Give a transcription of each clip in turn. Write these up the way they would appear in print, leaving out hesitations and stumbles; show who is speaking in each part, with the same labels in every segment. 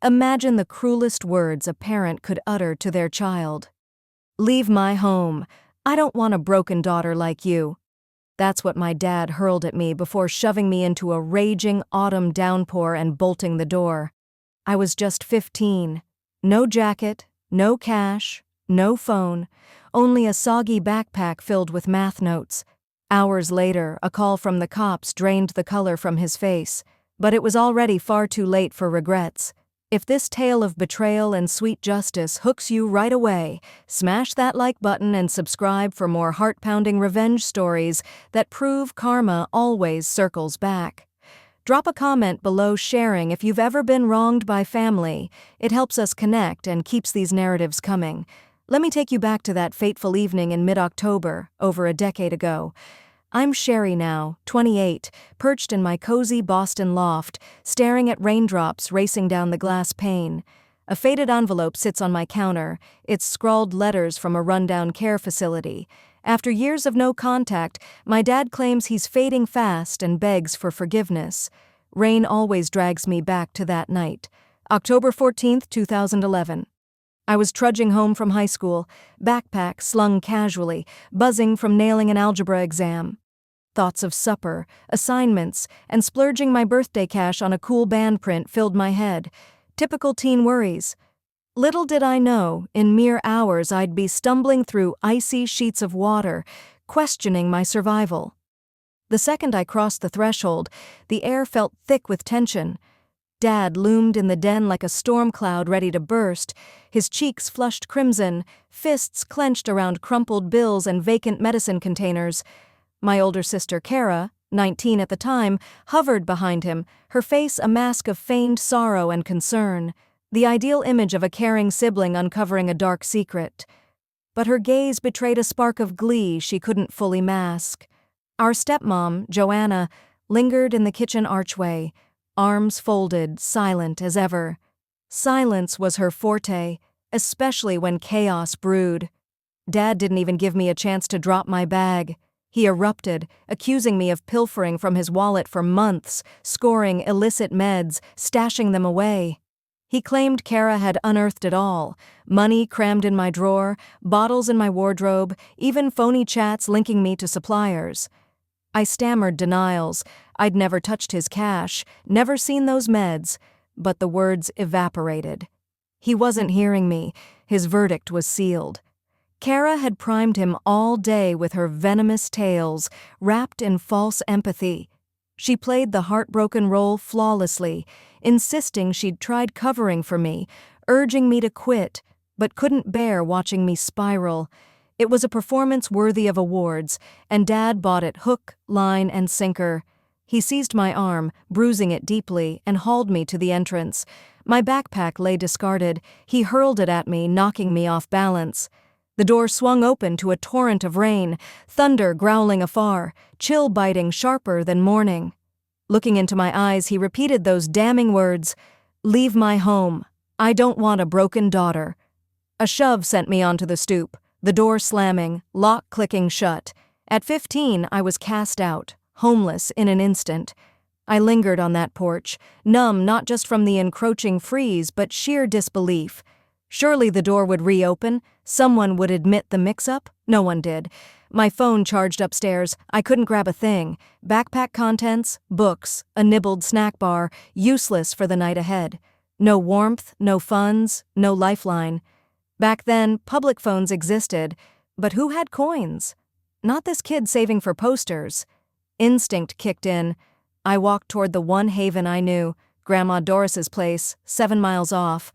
Speaker 1: Imagine the cruelest words a parent could utter to their child. "Leave my home. I don't want a broken daughter like you." That's what my dad hurled at me before shoving me into a raging autumn downpour and bolting the door. I was just 15. No jacket, no cash, no phone, only a soggy backpack filled with math notes. Hours later, a call from the cops drained the color from his face, but it was already far too late for regrets. If this tale of betrayal and sweet justice hooks you right away, smash that like button and subscribe for more heart-pounding revenge stories that prove karma always circles back. Drop a comment below sharing if you've ever been wronged by family. It helps us connect and keeps these narratives coming. Let me take you back to that fateful evening in mid-October, over a decade ago. I'm Sherry now, 28, perched in my cozy Boston loft, staring at raindrops racing down the glass pane. A faded envelope sits on my counter, its scrawled letters from a rundown care facility. After years of no contact, my dad claims he's fading fast and begs for forgiveness. Rain always drags me back to that night. October 14th, 2011. I was trudging home from high school, backpack slung casually, buzzing from nailing an algebra exam. Thoughts of supper, assignments, and splurging my birthday cash on a cool band print filled my head. Typical teen worries. Little did I know, in mere hours I'd be stumbling through icy sheets of water, questioning my survival. The second I crossed the threshold, the air felt thick with tension. Dad loomed in the den like a storm cloud ready to burst, his cheeks flushed crimson, fists clenched around crumpled bills and vacant medicine containers. My older sister Kara, 19 at the time, hovered behind him, her face a mask of feigned sorrow and concern, the ideal image of a caring sibling uncovering a dark secret. But her gaze betrayed a spark of glee she couldn't fully mask. Our stepmom, Joanna, lingered in the kitchen archway, arms folded, silent as ever. Silence was her forte, especially when chaos brewed. Dad didn't even give me a chance to drop my bag. He erupted, accusing me of pilfering from his wallet for months, scoring illicit meds, stashing them away. He claimed Kara had unearthed it all, money crammed in my drawer, bottles in my wardrobe, even phony chats linking me to suppliers. I stammered denials. I'd never touched his cash, never seen those meds, but the words evaporated. He wasn't hearing me. His verdict was sealed. Kara had primed him all day with her venomous tales, wrapped in false empathy. She played the heartbroken role flawlessly, insisting she'd tried covering for me, urging me to quit, but couldn't bear watching me spiral. It was a performance worthy of awards, and Dad bought it hook, line, and sinker. He seized my arm, bruising it deeply, and hauled me to the entrance. My backpack lay discarded. He hurled it at me, knocking me off balance. The door swung open to a torrent of rain, thunder growling afar, chill biting sharper than morning. Looking into my eyes, he repeated those damning words, "Leave my home. I don't want a broken daughter." A shove sent me onto the stoop, the door slamming, lock clicking shut. At 15, I was cast out, homeless in an instant. I lingered on that porch, numb not just from the encroaching freeze but sheer disbelief. Surely the door would reopen, someone would admit the mix-up. No one did. My phone charged upstairs, I couldn't grab a thing. Backpack contents, books, a nibbled snack bar, useless for the night ahead. No warmth, no funds, no lifeline. Back then, public phones existed, but who had coins? Not this kid saving for posters. Instinct kicked in. I walked toward the one haven I knew, Grandma Doris's place, 7 miles off.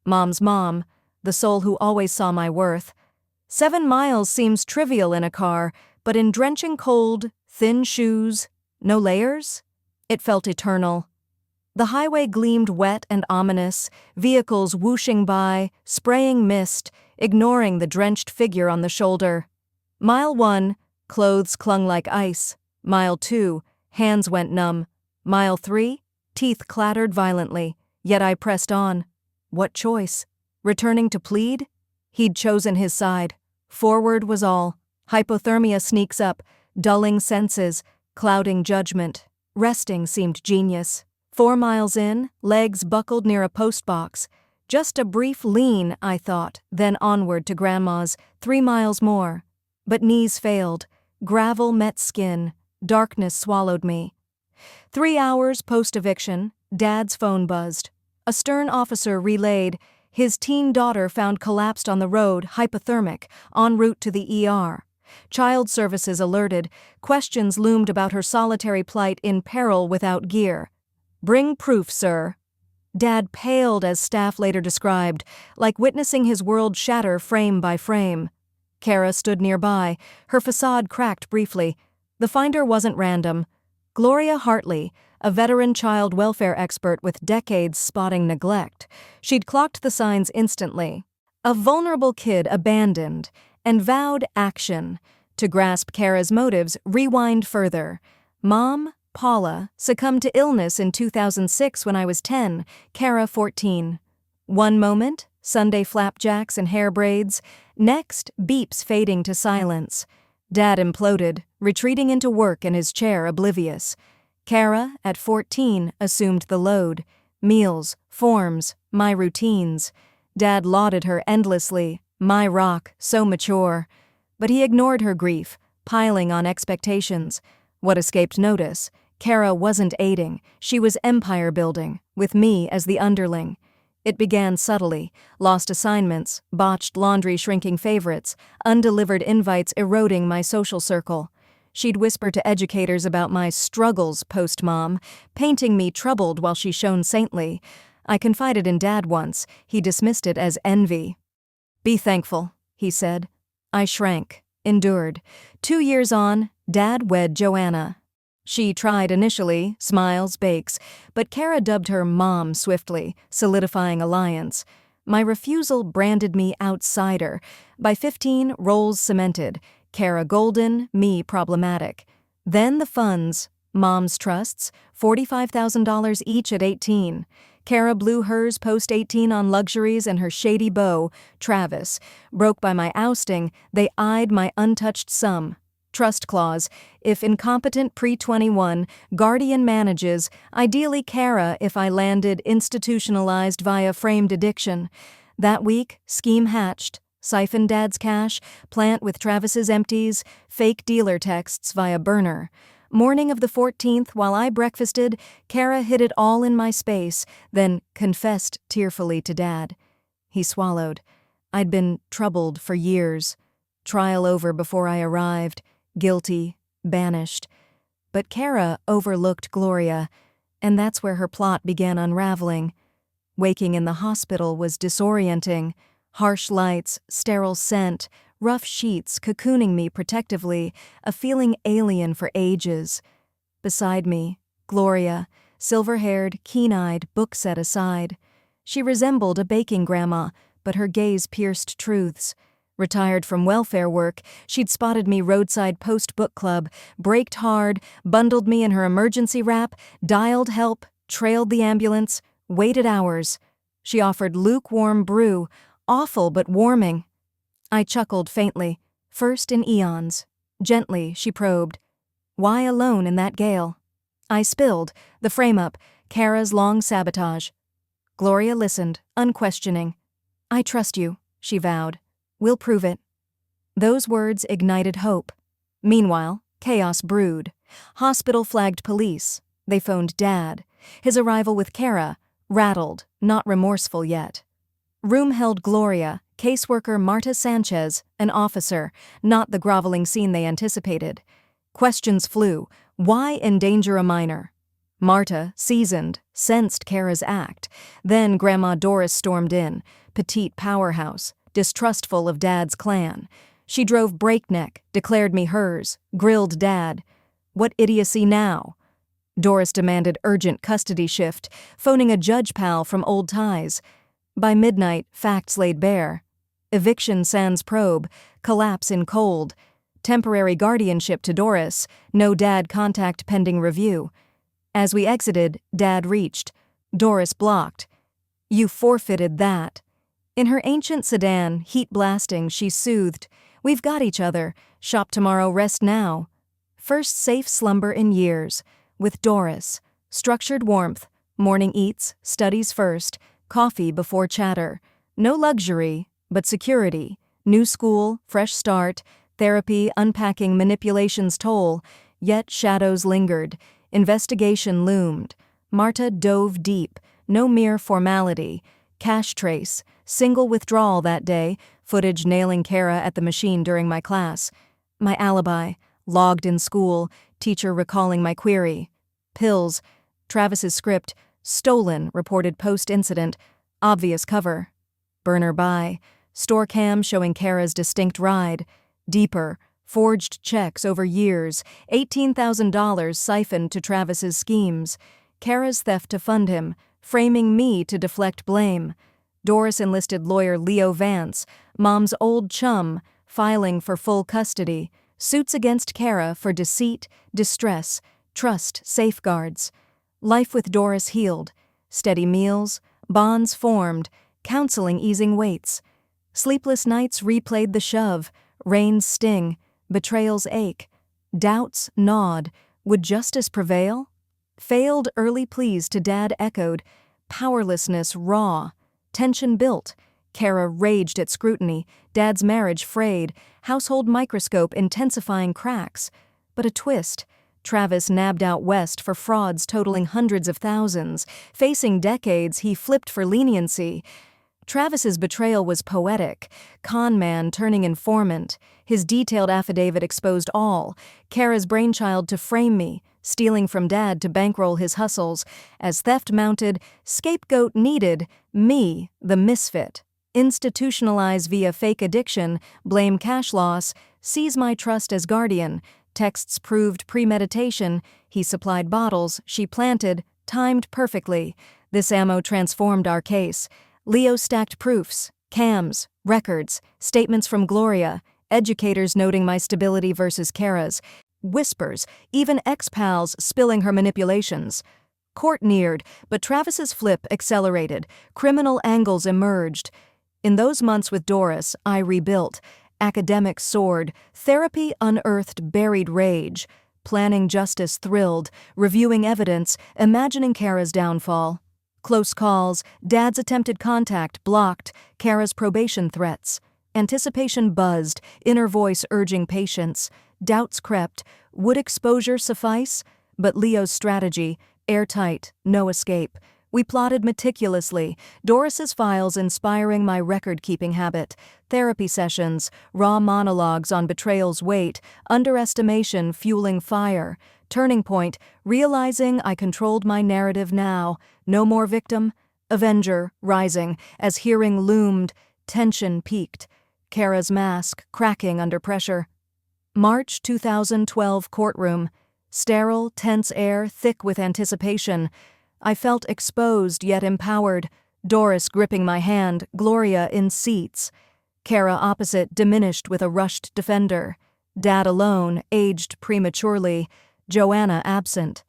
Speaker 1: Mom's mom, the soul who always saw my worth. 7 miles seems trivial in a car, but in drenching cold, thin shoes, no layers? It felt eternal. The highway gleamed wet and ominous, vehicles whooshing by, spraying mist, ignoring the drenched figure on the shoulder. Mile 1, clothes clung like ice. Mile 2, hands went numb. Mile 3, teeth clattered violently, yet I pressed on. What choice? Returning to plead? He'd chosen his side. Forward was all. Hypothermia sneaks up, dulling senses, clouding judgment. Resting seemed genius. 4 miles in, legs buckled near a postbox. Just a brief lean, I thought, then onward to Grandma's, 3 miles more. But knees failed. Gravel met skin. Darkness swallowed me. 3 hours post-eviction, Dad's phone buzzed. A stern officer relayed, his teen daughter found collapsed on the road, hypothermic, en route to the ER. Child Services alerted. Questions loomed about her solitary plight, in peril without gear. "Bring proof, sir." Dad paled, as staff later described, like witnessing his world shatter frame by frame. Kara stood nearby, her facade cracked briefly. The finder wasn't random. Gloria Hartley, a veteran child welfare expert with decades spotting neglect. She'd clocked the signs instantly. A vulnerable kid abandoned, and vowed action. To grasp Kara's motives, rewind further. Mom, Paula, succumbed to illness in 2006 when I was 10, Kara 14. One moment, Sunday flapjacks and hair braids. Next, beeps fading to silence. Dad imploded, retreating into work in his chair, oblivious. Kara, at 14, assumed the load. Meals, forms, my routines. Dad lauded her endlessly. My rock, so mature. But he ignored her grief, piling on expectations. What escaped notice? Kara wasn't aiding, she was empire building, with me as the underling. It began subtly, lost assignments, botched laundry shrinking favorites, undelivered invites eroding my social circle. She'd whisper to educators about my struggles post-mom, painting me troubled while she shone saintly. I confided in Dad once, he dismissed it as envy. "Be thankful," he said. I shrank, endured. 2 years on, Dad wed Joanna. She tried initially, smiles, bakes, but Kara dubbed her Mom swiftly, solidifying alliance. My refusal branded me outsider. By 15, roles cemented. Kara golden, me problematic. Then the funds, Mom's trusts, $45,000 each at 18. Kara blew hers post-18 on luxuries, and her shady beau, Travis, broke by my ousting. They eyed my untouched sum. Trust clause, if incompetent pre-21, guardian manages, ideally Kara if I landed institutionalized via framed addiction. That week, scheme hatched. Siphon Dad's cash, plant with Travis's empties, fake dealer texts via burner. Morning of the 14th, while I breakfasted, Kara hid it all in my space, then confessed tearfully to Dad. He swallowed. I'd been troubled for years. Trial over before I arrived. Guilty, banished. But Kara overlooked Gloria, and that's where her plot began unraveling. Waking in the hospital was disorienting. Harsh lights, sterile scent, rough sheets cocooning me protectively, a feeling alien for ages. Beside me, Gloria, silver-haired, keen-eyed, book set aside. She resembled a baking grandma, but her gaze pierced truths. Retired from welfare work, she'd spotted me roadside post-book club, braked hard, bundled me in her emergency wrap, dialed help, trailed the ambulance, waited hours. She offered lukewarm brew, awful but warming. I chuckled faintly, first in eons. Gently, she probed. Why alone in that gale? I spilled, the frame-up, Kara's long sabotage. Gloria listened, unquestioning. I trust you, she vowed. We'll prove it. Those words ignited hope. Meanwhile, chaos brewed. Hospital flagged police. They phoned Dad. His arrival with Kara, rattled, not remorseful yet. Room held Gloria, caseworker Marta Sanchez, an officer, not the groveling scene they anticipated. Questions flew. Why endanger a minor? Marta, seasoned, sensed Kara's act. Then Grandma Doris stormed in, petite powerhouse, distrustful of Dad's clan. She drove breakneck, declared me hers, grilled Dad. What idiocy now? Doris demanded urgent custody shift, phoning a judge pal from old ties. By midnight, facts laid bare. Eviction sans probe, collapse in cold. Temporary guardianship to Doris, no Dad contact pending review. As we exited, Dad reached. Doris blocked. You forfeited that. In her ancient sedan, heat blasting, she soothed. We've got each other. Shop tomorrow, rest now. First safe slumber in years. With Doris. Structured warmth. Morning eats, studies first, coffee before chatter. No luxury, but security. New school, fresh start, therapy unpacking manipulation's toll, yet shadows lingered. Investigation loomed. Marta dove deep, no mere formality. Cash trace, single withdrawal that day, footage nailing Kara at the machine during my class. My alibi, logged in school, teacher recalling my query. Pills, Travis's script, stolen, reported post-incident, obvious cover. Burner by, store cam showing Kara's distinct ride. Deeper, forged checks over years, $18,000 siphoned to Travis's schemes. Kara's theft to fund him, framing me to deflect blame. Doris enlisted lawyer Leo Vance, mom's old chum, filing for full custody. Suits against Kara for deceit, distress, trust, safeguards. Life with Doris healed. Steady meals, bonds formed, counseling easing weights. Sleepless nights replayed the shove, rain's sting, betrayal's ache. Doubts gnawed. Would justice prevail? Failed early pleas to Dad echoed. Powerlessness raw. Tension built. Kara raged at scrutiny. Dad's marriage frayed. Household microscope intensifying cracks. But a twist. Travis nabbed out west for frauds totaling hundreds of thousands. Facing decades, he flipped for leniency. Travis's betrayal was poetic. Con man turning informant. His detailed affidavit exposed all. Kara's brainchild to frame me. Stealing from Dad to bankroll his hustles. As theft mounted, scapegoat needed. Me, the misfit. Institutionalize via fake addiction. Blame cash loss. Seize my trust as guardian. Texts proved premeditation. He supplied bottles, she planted, timed perfectly. This ammo transformed our case. Leo stacked proofs, cams, records, statements from Gloria, educators noting my stability versus Kara's, whispers, even ex-pals spilling her manipulations. Court neared, but Travis's flip accelerated. Criminal angles emerged. In those months with Doris, I rebuilt. Academics soared, therapy unearthed buried rage, planning justice thrilled, reviewing evidence, imagining Kara's downfall. Close calls, Dad's attempted contact blocked, Kara's probation threats. Anticipation buzzed, inner voice urging patience. Doubts crept, would exposure suffice? But Leo's strategy, airtight, no escape. We plotted meticulously, Doris's files inspiring my record-keeping habit, therapy sessions, raw monologues on betrayal's weight, underestimation fueling fire, turning point, realizing I controlled my narrative now, no more victim, avenger rising, as hearing loomed, tension peaked, Kara's mask cracking under pressure. March 2012 courtroom, sterile, tense air thick with anticipation. I felt exposed yet empowered, Doris gripping my hand, Gloria in seats. Kara opposite diminished with a rushed defender. Dad alone, aged prematurely. Joanna absent.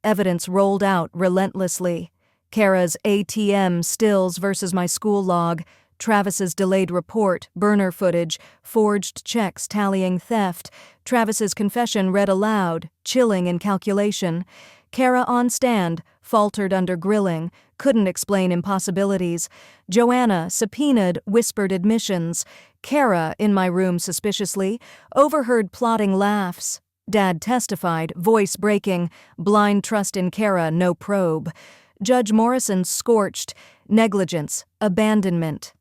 Speaker 1: Evidence rolled out relentlessly. Kara's ATM stills versus my school log. Travis's delayed report, burner footage, forged checks tallying theft. Travis's confession read aloud, chilling in calculation. Kara on stand, faltered under grilling, couldn't explain impossibilities. Joanna, subpoenaed, whispered admissions. Kara, in my room suspiciously, overheard plotting laughs. Dad testified, voice breaking, blind trust in Kara, no probe. Judge Morrison scorched, negligence, abandonment.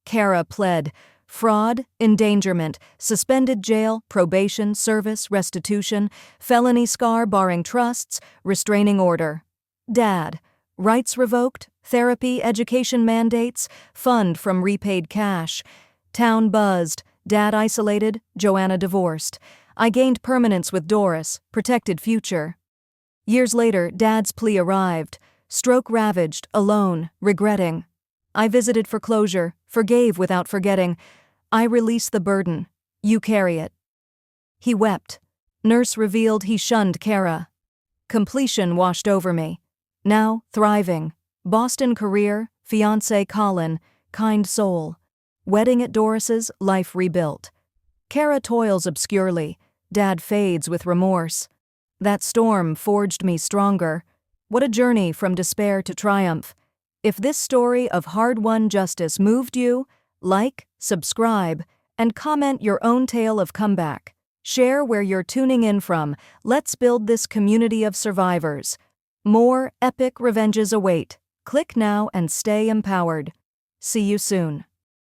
Speaker 1: Kara pled, fraud, endangerment, suspended jail, probation, service, restitution, felony scar barring trusts, restraining order. Dad, rights revoked, therapy, education mandates, fund from repaid cash. Town buzzed, Dad isolated, Joanna divorced. I gained permanence with Doris, protected future. Years later, Dad's plea arrived. Stroke ravaged, alone, regretting. I visited for closure, forgave without forgetting. I release the burden. You carry it. He wept. Nurse revealed he shunned Kara. Completion washed over me. Now, thriving. Boston career, fiancé Colin, kind soul. Wedding at Doris's, life rebuilt. Kara toils obscurely. Dad fades with remorse. That storm forged me stronger. What a journey from despair to triumph. If this story of hard-won justice moved you, like, subscribe, and comment your own tale of comeback. Share where you're tuning in from. Let's build this community of survivors. More epic revenges await. Click now and stay empowered. See you soon.